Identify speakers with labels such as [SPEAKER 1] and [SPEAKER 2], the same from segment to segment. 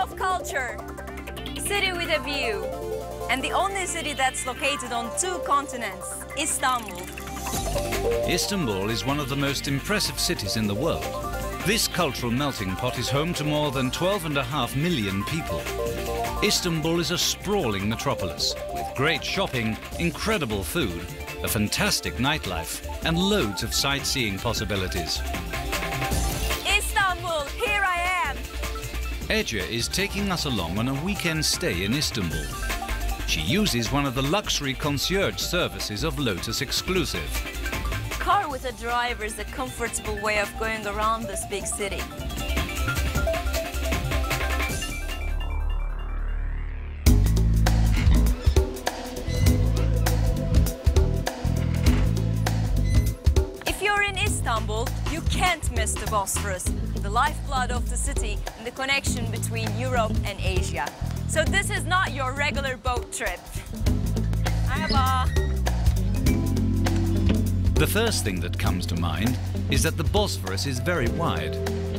[SPEAKER 1] of culture, city with a view, and the only city that's located on 2 continents, Istanbul.
[SPEAKER 2] Istanbul is one of the most impressive cities in the world. This cultural melting pot is home to more than 12.5 million people. Istanbul is a sprawling metropolis with great shopping, incredible food, a fantastic nightlife, and loads of sightseeing possibilities.
[SPEAKER 1] Istanbul, here I am!
[SPEAKER 2] Ece is taking us along on a weekend stay in Istanbul. She uses one of the luxury concierge services of Lotus Exclusive.
[SPEAKER 1] Car with a driver is a comfortable way of going around this big city. If you're in Istanbul, you can't miss the Bosphorus, the lifeblood of the city and the connection between Europe and Asia. So this is not your regular boat trip. Merhaba.
[SPEAKER 2] The first thing that comes to mind is that the Bosphorus is very wide.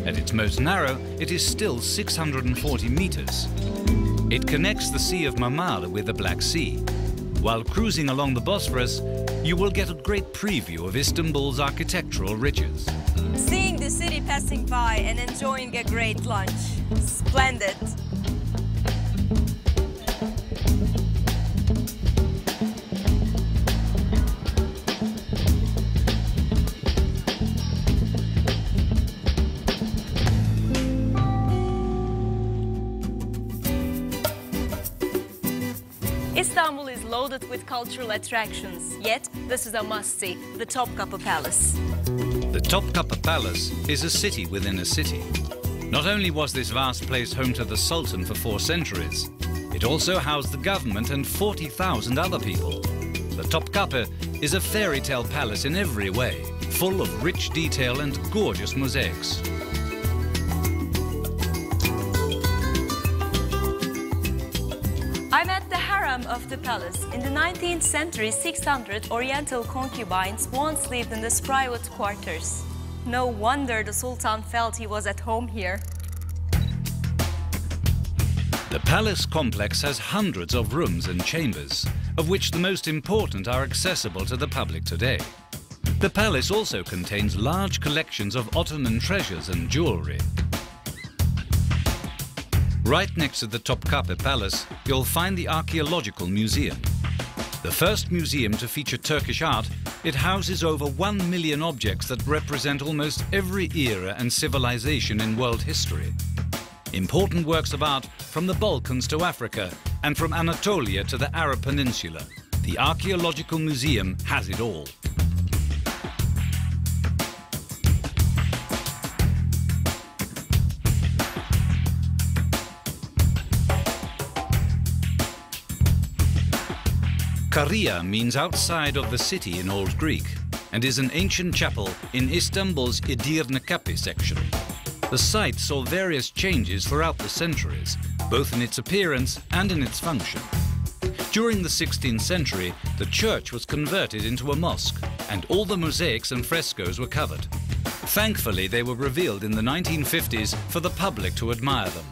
[SPEAKER 2] At its most narrow, it is still 640 meters. It connects the Sea of Marmara with the Black Sea. While cruising along the Bosphorus, you will get a great preview of Istanbul's architectural riches.
[SPEAKER 1] Seeing the city passing by and enjoying a great lunch. Splendid. Istanbul is loaded with cultural attractions, yet this is a must-see, the Topkapı Palace.
[SPEAKER 2] The Topkapı Palace is a city within a city. Not only was this vast place home to the Sultan for 4 centuries, it also housed the government and 40,000 other people. The Topkapı is a fairy tale palace in every way, full of rich detail and gorgeous mosaics.
[SPEAKER 1] I'm at the harem of the palace. In the 19th century, 600 Oriental concubines once lived in this private quarters. No wonder the Sultan felt he was at home here.
[SPEAKER 2] The palace complex has hundreds of rooms and chambers, of which the most important are accessible to the public today. The palace also contains large collections of Ottoman treasures and jewelry. Right next to the Topkapı Palace, you'll find the Archaeological Museum. The first museum to feature Turkish art, it houses over 1 million objects that represent almost every era and civilization in world history. Important works of art from the Balkans to Africa and from Anatolia to the Arab Peninsula. The Archaeological Museum has it all. Karia means outside of the city in Old Greek and is an ancient chapel in Istanbul's Edirne Kapı section. The site saw various changes throughout the centuries, both in its appearance and in its function. During the 16th century, the church was converted into a mosque and all the mosaics and frescoes were covered. Thankfully, they were revealed in the 1950s for the public to admire them.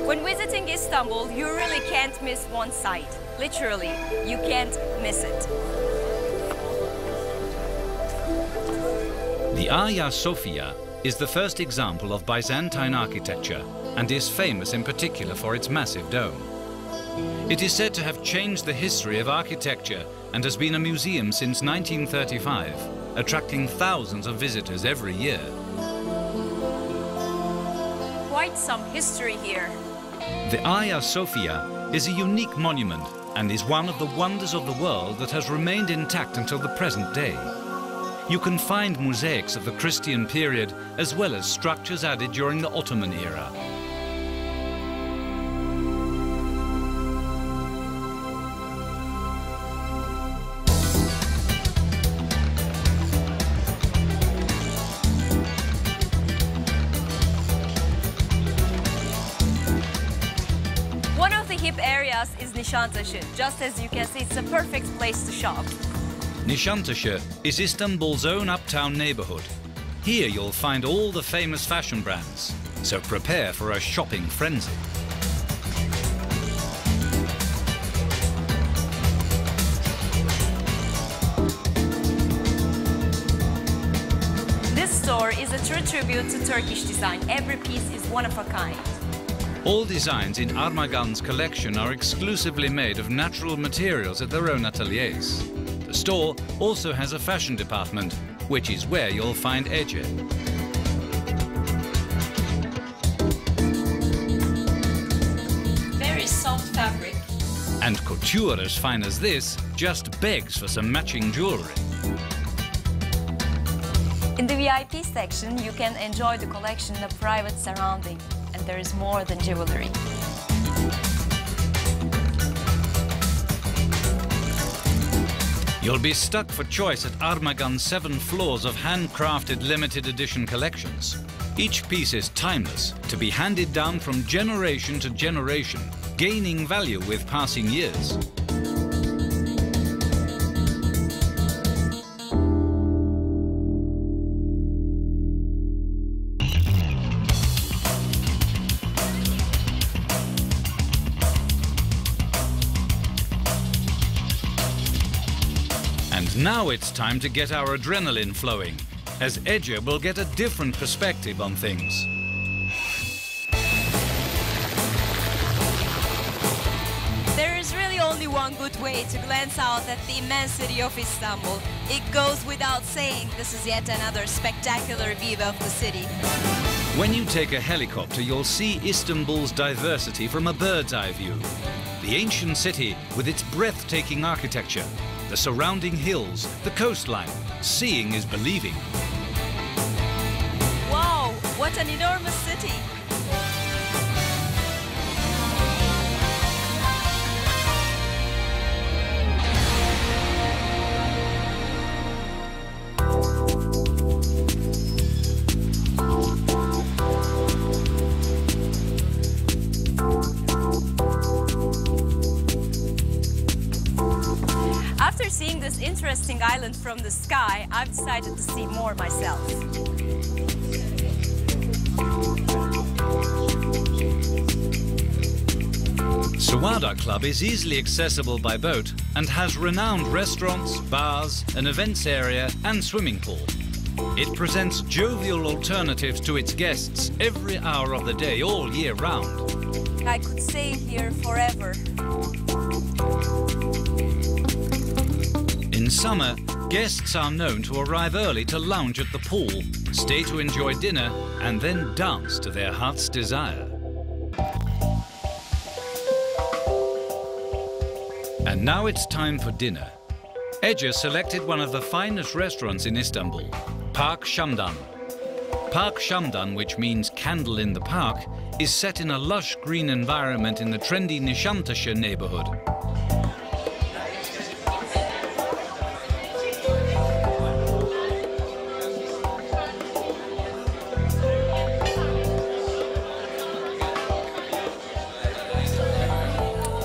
[SPEAKER 1] When visiting Istanbul, you really can't miss one sight. Literally, you can't miss it.
[SPEAKER 2] The Hagia Sophia is the first example of Byzantine architecture and is famous in particular for its massive dome. It is said to have changed the history of architecture and has been a museum since 1935, attracting thousands of visitors every year.
[SPEAKER 1] Quite some history here.
[SPEAKER 2] The Hagia Sophia is a unique monument and is one of the wonders of the world that has remained intact until the present day. You can find mosaics of the Christian period as well as structures added during the Ottoman era.
[SPEAKER 1] Is Nişantaşı. Just as you can see, it's a perfect place to shop.
[SPEAKER 2] Nişantaşı is Istanbul's own uptown neighborhood. Here you'll find all the famous fashion brands, so prepare for a shopping frenzy.
[SPEAKER 1] This store is a true tribute to Turkish design. Every piece is one of a kind.
[SPEAKER 2] All designs in Armagan's collection are exclusively made of natural materials at their own ateliers. The store also has a fashion department, which is where you'll find Ece.
[SPEAKER 1] Very soft fabric.
[SPEAKER 2] And couture as fine as this just begs for some matching jewelry.
[SPEAKER 1] In the VIP section, you can enjoy the collection in a private surrounding, and there is more than jewelry.
[SPEAKER 2] You'll be stuck for choice at Armagan's 7 floors of handcrafted limited edition collections. Each piece is timeless, to be handed down from generation to generation, gaining value with passing years. And now it's time to get our adrenaline flowing, as Ece will get a different perspective on things.
[SPEAKER 1] There is really only one good way to glance out at the immense city of Istanbul. It goes without saying, this is yet another spectacular view of the city.
[SPEAKER 2] When you take a helicopter, you'll see Istanbul's diversity from a bird's eye view. The ancient city with its breathtaking architecture, the surrounding hills, the coastline. Seeing is believing.
[SPEAKER 1] Wow, what an enormous city! After seeing this interesting island from the sky, I've decided to see more myself.
[SPEAKER 2] Suada Club is easily accessible by boat and has renowned restaurants, bars, an events area and swimming pool. It presents jovial alternatives to its guests every hour of the day, all year round.
[SPEAKER 1] I could stay here forever.
[SPEAKER 2] In summer, guests are known to arrive early to lounge at the pool, stay to enjoy dinner, and then dance to their heart's desire. And now it's time for dinner. Ece selected one of the finest restaurants in Istanbul, Park Shamdan. Park Shamdan, which means candle in the park, is set in a lush green environment in the trendy Nişantaşı neighborhood.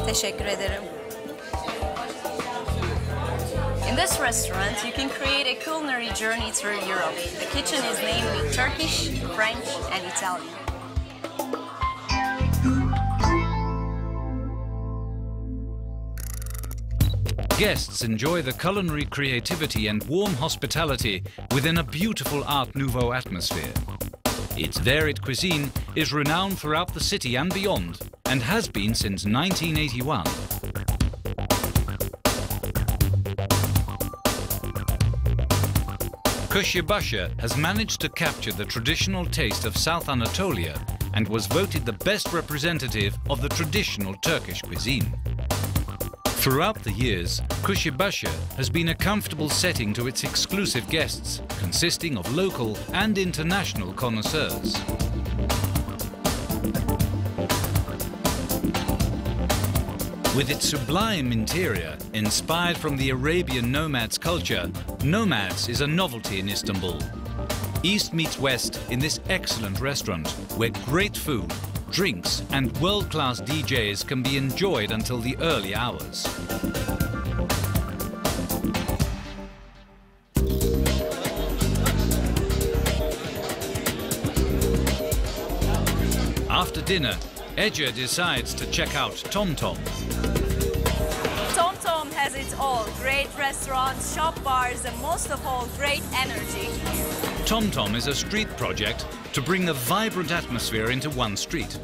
[SPEAKER 1] Teşekkür ederim. In this restaurant, you can create a culinary journey through Europe. The kitchen is named with Turkish, French, and Italian.
[SPEAKER 2] Guests enjoy the culinary creativity and warm hospitality within a beautiful Art Nouveau atmosphere. Its varied cuisine is renowned throughout the city and beyond, and has been since 1981. Kuşbaşı has managed to capture the traditional taste of South Anatolia and was voted the best representative of the traditional Turkish cuisine. Throughout the years, Kuşbaşı has been a comfortable setting to its exclusive guests, consisting of local and international connoisseurs. With its sublime interior, inspired from the Arabian nomads' culture, Nomads is a novelty in Istanbul. East meets West in this excellent restaurant, where great food, drinks and world-class DJs can be enjoyed until the early hours. After dinner, Ece decides to check out TomTom.
[SPEAKER 1] TomTom has it all. Great restaurants, shop bars, and most of all, great energy.
[SPEAKER 2] TomTom is a street project to bring a vibrant atmosphere into one street.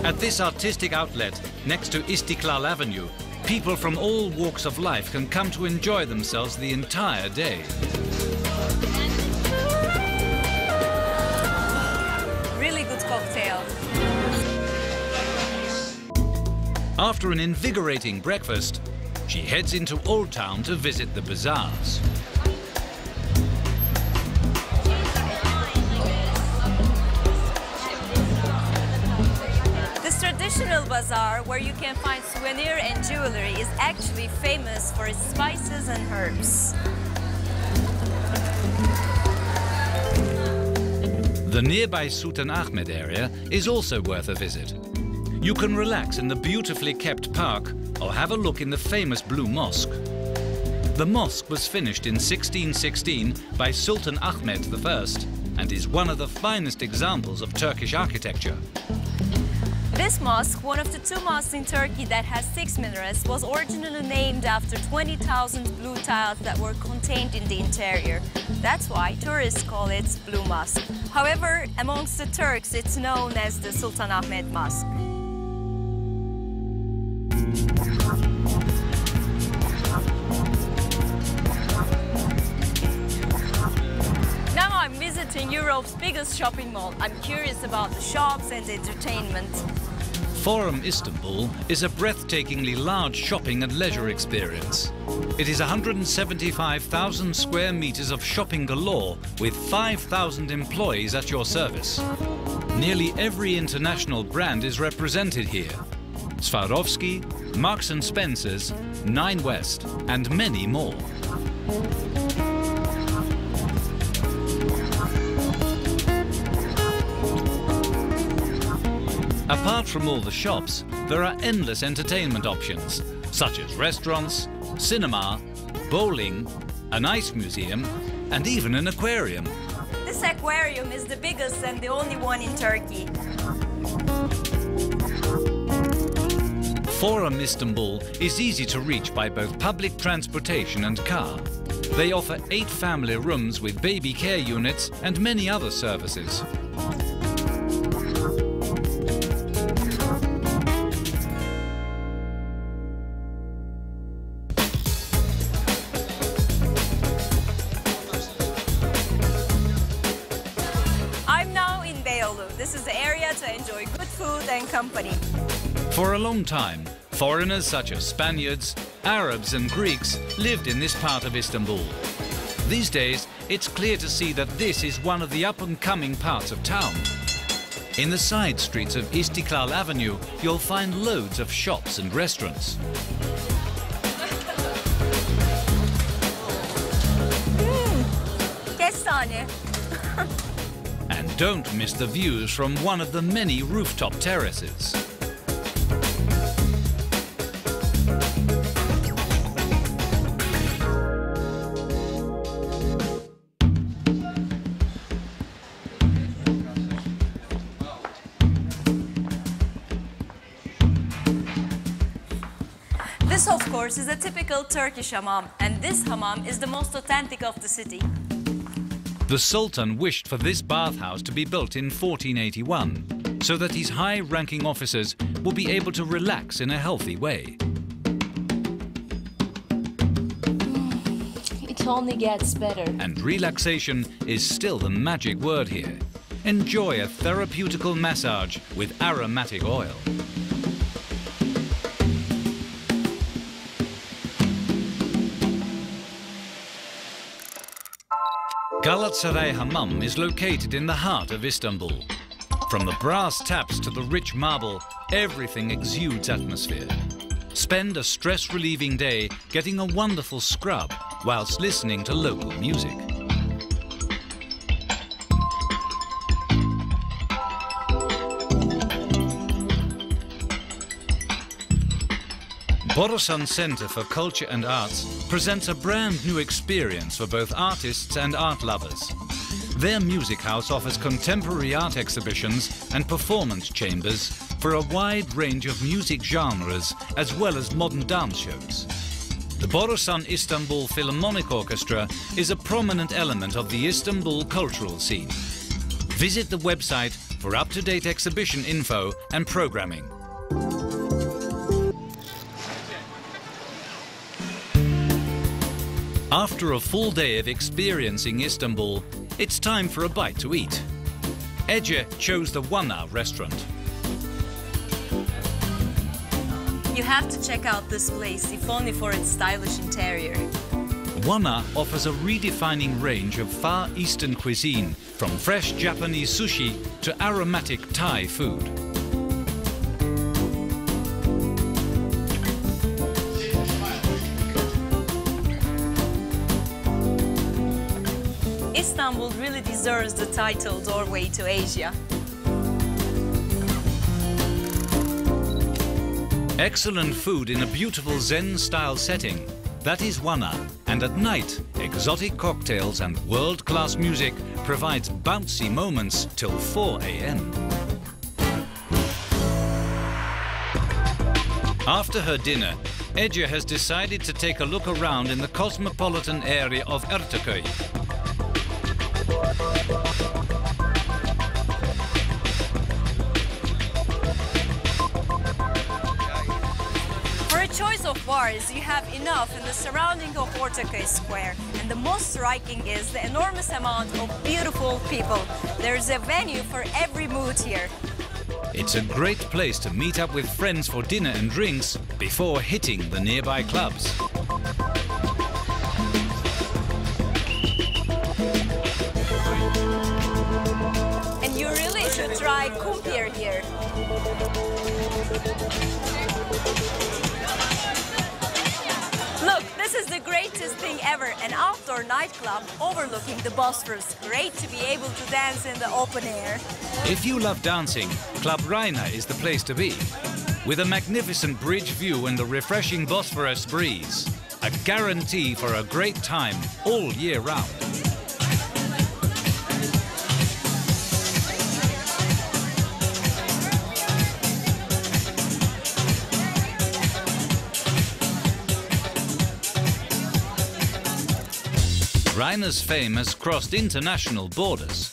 [SPEAKER 2] At this artistic outlet, next to Istiklal Avenue, people from all walks of life can come to enjoy themselves the entire day.
[SPEAKER 1] Really good cocktail.
[SPEAKER 2] After an invigorating breakfast, she heads into Old Town to visit the bazaars.
[SPEAKER 1] Traditional bazaar, where you can find souvenir and jewelry, is actually famous for its spices and herbs.
[SPEAKER 2] The nearby Sultan Ahmed area is also worth a visit. You can relax in the beautifully kept park or have a look in the famous Blue Mosque. The mosque was finished in 1616 by Sultan Ahmed I and is one of the finest examples of Turkish architecture.
[SPEAKER 1] This mosque, one of the 2 mosques in Turkey that has 6 minarets, was originally named after 20,000 blue tiles that were contained in the interior. That's why tourists call it Blue Mosque. However, amongst the Turks, it's known as the Sultan Ahmed Mosque. Now I'm visiting Europe's biggest shopping mall. I'm curious about the shops and entertainment.
[SPEAKER 2] Forum Istanbul is a breathtakingly large shopping and leisure experience. It is 175,000 square meters of shopping galore with 5,000 employees at your service. Nearly every international brand is represented here. Swarovski, Marks & Spencer's, Nine West, and many more. Apart from all the shops, there are endless entertainment options, such as restaurants, cinema, bowling, an ice museum, and even an aquarium.
[SPEAKER 1] This aquarium is the biggest and the only one in Turkey.
[SPEAKER 2] Forum Istanbul is easy to reach by both public transportation and car. They offer 8 family rooms with baby care units and many other services.
[SPEAKER 1] This is the area to enjoy good food and company.
[SPEAKER 2] For a long time, foreigners such as Spaniards, Arabs and Greeks lived in this part of Istanbul. These days, it's clear to see that this is one of the up-and-coming parts of town. In the side streets of Istiklal Avenue, you'll find loads of shops and restaurants.
[SPEAKER 1] Kestane.
[SPEAKER 2] And don't miss the views from one of the many rooftop terraces.
[SPEAKER 1] This, of course, is a typical Turkish hammam, and this hammam is the most authentic of the city.
[SPEAKER 2] The Sultan wished for this bathhouse to be built in 1481, so that his high-ranking officers will be able to relax in a healthy way.
[SPEAKER 1] It only gets better.
[SPEAKER 2] And relaxation is still the magic word here. Enjoy a therapeutical massage with aromatic oil. Galatasaray Hammam is located in the heart of Istanbul. From the brass taps to the rich marble, everything exudes atmosphere. Spend a stress-relieving day getting a wonderful scrub whilst listening to local music. Borusan Center for Culture and Arts presents a brand new experience for both artists and art lovers. Their music house offers contemporary art exhibitions and performance chambers for a wide range of music genres as well as modern dance shows. The Borusan Istanbul Philharmonic Orchestra is a prominent element of the Istanbul cultural scene. Visit the website for up-to-date exhibition info and programming. After a full day of experiencing Istanbul, it's time for a bite to eat. Ece chose the Wana restaurant.
[SPEAKER 1] You have to check out this place, if only for its stylish interior.
[SPEAKER 2] Wana offers a redefining range of Far Eastern cuisine, from fresh Japanese sushi to aromatic Thai food.
[SPEAKER 1] Istanbul really deserves the title Doorway to Asia.
[SPEAKER 2] Excellent food in a beautiful Zen-style setting. That is Wana. And at night, exotic cocktails and world-class music provides bouncy moments till 4 a.m. After her dinner, Ece has decided to take a look around in the cosmopolitan area of Erteköy.
[SPEAKER 1] For a choice of bars, you have enough in the surrounding of Ortaköy Square. And the most striking is the enormous amount of beautiful people. There's a venue for every mood here.
[SPEAKER 2] It's a great place to meet up with friends for dinner and drinks before hitting the nearby clubs.
[SPEAKER 1] And you really should try kumpir here. Look, this is the greatest thing ever, an outdoor nightclub overlooking the Bosphorus. Great to be able to dance in the open air.
[SPEAKER 2] If you love dancing, Club Rayna is the place to be. With a magnificent bridge view and the refreshing Bosphorus breeze, a guarantee for a great time all year round. Rayna's fame has crossed international borders.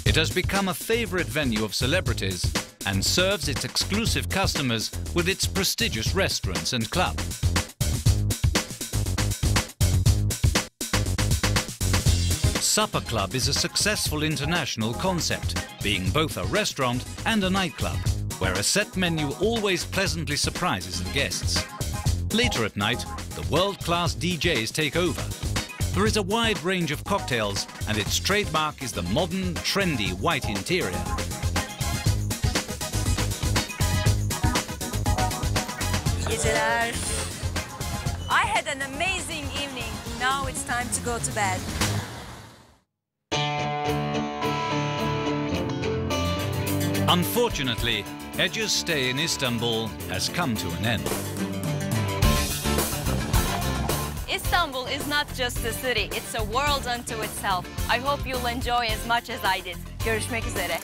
[SPEAKER 2] It has become a favorite venue of celebrities and serves its exclusive customers with its prestigious restaurants and club. Supper Club is a successful international concept, being both a restaurant and a nightclub, where a set menu always pleasantly surprises the guests. Later at night, the world-class DJs take over. There is a wide range of cocktails, and its trademark is the modern, trendy white interior.
[SPEAKER 1] Geceler. I had an amazing evening. Now it's time to go to bed.
[SPEAKER 2] Unfortunately, Ece's stay in Istanbul has come to an end.
[SPEAKER 1] Istanbul is not just a city, it's a world unto itself. I hope you'll enjoy as much as I did. Görüşmek üzere.